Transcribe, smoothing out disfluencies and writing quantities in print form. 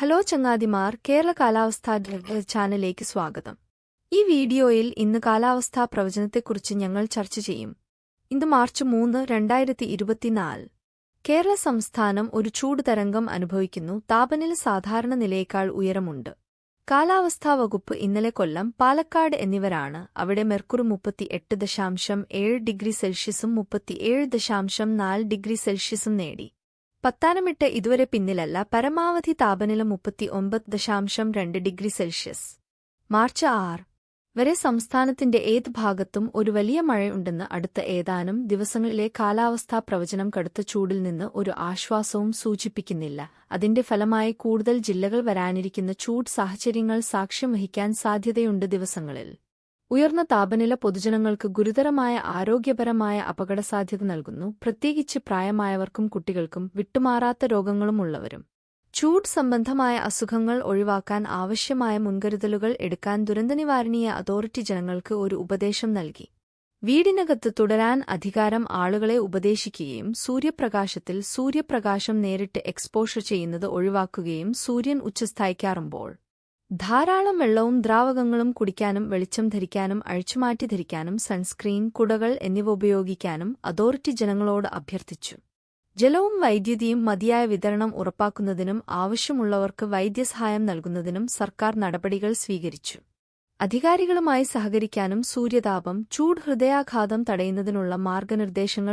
Hello ചങ്ങാതിമാർ, Kerala കാലാവസ്ഥാ ചാനലിലേക്ക് സ്വാഗതം. ഈ വീഡിയോയിൽ ഇന്ന് കാലാവസ്ഥാ പ്രവചനത്തെക്കുറിച്ച് ഞങ്ങൾ ചർച്ച ചെയ്യും. ഇന്ന് മാർച്ച് 3, 2024. കേരള സംസ്ഥാനം ഒരു ചൂട് തരംഗം അനുഭവിക്കുന്നു. താപനില സാധാരണ നിലയേക്കാൾ ഉയരമുണ്ട്. കാലാവസ്ഥാ വകുപ്പ് ഇന്നലെ കൊല്ലം, പാലക്കാട് എന്നിവരാണ് അവിടെ മെർക്കുറി 38.7 ഡിഗ്രി സെൽഷ്യസും 37.4 ഡിഗ്രി സെൽഷ്യസും നേടി. പത്തനംതിട്ട ഇതുവരെ പിന്നിലല്ല. പരമാവധി താപനില 39.2 ഡിഗ്രി സെൽഷ്യസ്. മാർച്ച് 6 വരെ സംസ്ഥാനത്തിന്റെ ഏത് ഭാഗത്തും ഒരു വലിയ മഴയുണ്ടെന്ന് അടുത്ത ഏതാനും ദിവസങ്ങളിലെ കാലാവസ്ഥാ പ്രവചനം കടുത്ത ചൂടിൽ നിന്ന് ഒരു ആശ്വാസവും സൂചിപ്പിക്കുന്നില്ല. അതിന്റെ ഫലമായി കൂടുതൽ ജില്ലകൾ വരാനിരിക്കുന്ന ചൂട് സാഹചര്യങ്ങൾ സാക്ഷ്യം വഹിക്കാൻ സാധ്യതയുണ്ട്. ദിവസങ്ങളിൽ ഉയർന്ന താപനില പൊതുജനങ്ങൾക്ക് ഗുരുതരമായ ആരോഗ്യപരമായ അപകടസാധ്യത നൽകുന്നു, പ്രത്യേകിച്ച് പ്രായമായവർക്കും കുട്ടികൾക്കും വിട്ടുമാറാത്ത രോഗങ്ങളുമുള്ളവരും. ചൂട് സംബന്ധമായ അസുഖങ്ങൾ ഒഴിവാക്കാൻ ആവശ്യമായ മുൻകരുതലുകൾ എടുക്കാൻ ദുരന്തനിവാരണീയ അതോറിറ്റി ജനങ്ങൾക്ക് ഒരു ഉപദേശം നൽകി. വീടിനകത്ത് തുടരാൻ അധികാരം ആളുകളെ ഉപദേശിക്കുകയും സൂര്യപ്രകാശം നേരിട്ട് എക്സ്പോഷർ ചെയ്യുന്നത് ഒഴിവാക്കുകയും സൂര്യൻ ഉച്ചസ്ഥായിക്കാറുമ്പോൾ ധാരാളം വെള്ളവും ദ്രാവകങ്ങളും കുടിക്കാനും വെളിച്ചം ധരിക്കാനും അഴിച്ചുമാറ്റി ധരിക്കാനും സൺസ്ക്രീൻ, കുടകൾ എന്നിവ ഉപയോഗിക്കാനും അതോറിറ്റി ജനങ്ങളോട് അഭ്യർത്ഥിച്ചു. ജലവും വൈദ്യുതിയും മതിയായ വിതരണം ഉറപ്പാക്കുന്നതിനും ആവശ്യമുള്ളവർക്ക് വൈദ്യസഹായം നൽകുന്നതിനും സർക്കാർ നടപടികൾ സ്വീകരിച്ചു. അധികാരികളുമായി സഹകരിക്കാനും സൂര്യതാപം, ചൂട്, ഹൃദയാഘാതം തടയുന്നതിനുള്ള മാർഗനിർദ്ദേശങ്ങൾ